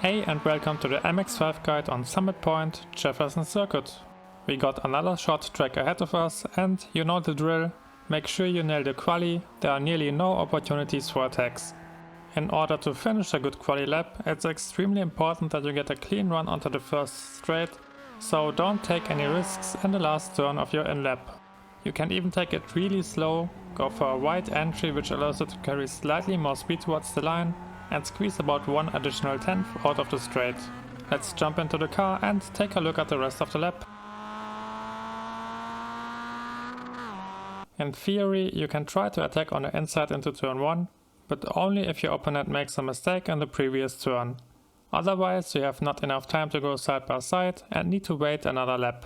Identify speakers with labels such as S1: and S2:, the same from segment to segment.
S1: Hey and welcome to the MX5 guide on Summit Point, Jefferson Circuit. We got another short track ahead of us and you know the drill, make sure you nail the quali, there are nearly no opportunities for attacks. In order to finish a good quali lap, it's extremely important that you get a clean run onto the first straight, so don't take any risks in the last turn of your in-lap. You can even take it really slow, go for a wide entry which allows you to carry slightly more speed towards the line, and squeeze about one additional tenth out of the straight. Let's jump into the car and take a look at the rest of the lap. In theory, you can try to attack on the inside into turn 1, but only if your opponent makes a mistake in the previous turn. Otherwise, you have not enough time to go side by side and need to wait another lap.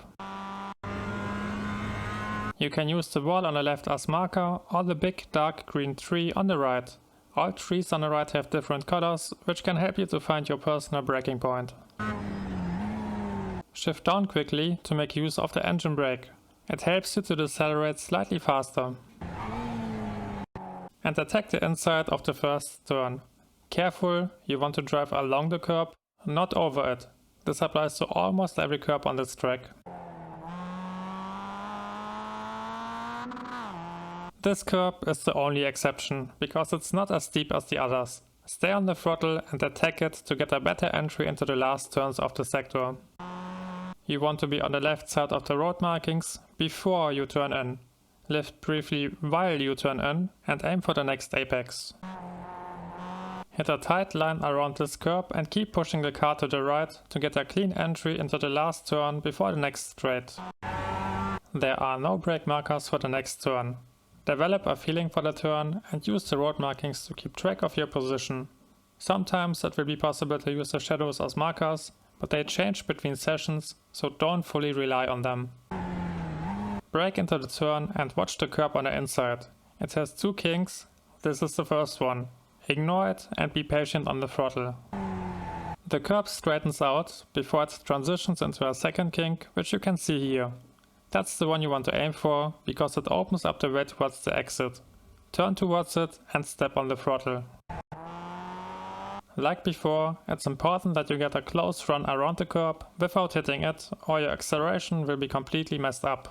S1: You can use the wall on the left as marker or the big dark green tree on the right. All trees on the right have different colors, which can help you to find your personal braking point. Shift down quickly to make use of the engine brake. It helps you to decelerate slightly faster. And attack the inside of the first turn. Careful, you want to drive along the curb, not over it. This applies to almost every curb on this track. This curb is the only exception, because it's not as steep as the others. Stay on the throttle and attack it to get a better entry into the last turns of the sector. You want to be on the left side of the road markings before you turn in. Lift briefly while you turn in and aim for the next apex. Hit a tight line around this curb and keep pushing the car to the right to get a clean entry into the last turn before the next straight. There are no brake markers for the next turn. Develop a feeling for the turn and use the road markings to keep track of your position. Sometimes it will be possible to use the shadows as markers, but they change between sessions, so don't fully rely on them. Brake into the turn and watch the curb on the inside. It has two kinks, this is the first one. Ignore it and be patient on the throttle. The curb straightens out before it transitions into a second kink, which you can see here. That's the one you want to aim for, because it opens up the way towards the exit. Turn towards it and step on the throttle. Like before, it's important that you get a close run around the curb without hitting it, or your acceleration will be completely messed up.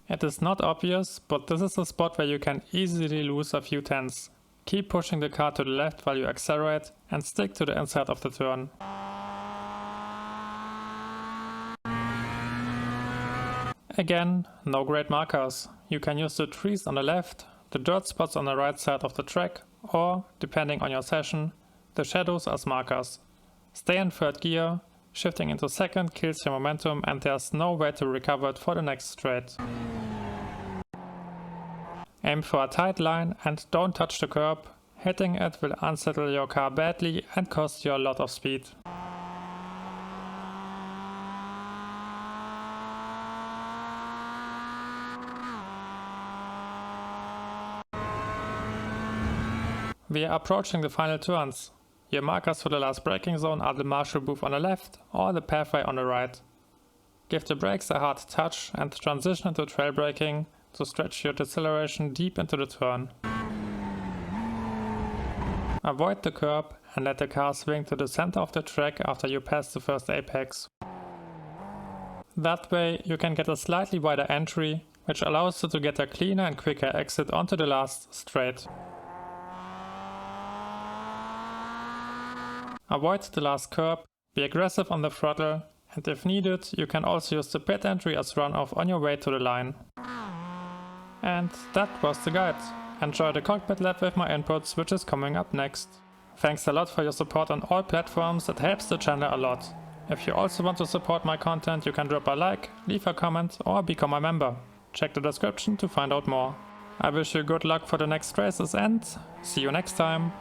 S1: It is not obvious, but this is a spot where you can easily lose a few tenths. Keep pushing the car to the left while you accelerate and stick to the inside of the turn. Again, no great markers. You can use the trees on the left, the dirt spots on the right side of the track, or, depending on your session, the shadows as markers. Stay in third gear, shifting into second kills your momentum and there's no way to recover it for the next straight. Aim for a tight line and don't touch the curb. Hitting it will unsettle your car badly and cost you a lot of speed. We are approaching the final turns. Your markers for the last braking zone are the marshal booth on the left or the pathway on the right. Give the brakes a hard touch and transition into trail braking to stretch your deceleration deep into the turn. Avoid the curb and let the car swing to the center of the track after you pass the first apex. That way you can get a slightly wider entry, which allows you to get a cleaner and quicker exit onto the last straight. Avoid the last curb, be aggressive on the throttle, and if needed, you can also use the pit entry as runoff on your way to the line. And that was the guide. Enjoy the cockpit lab with my inputs, which is coming up next. Thanks a lot for your support on all platforms, it helps the channel a lot. If you also want to support my content, you can drop a like, leave a comment or become a member. Check the description to find out more. I wish you good luck for the next races and see you next time.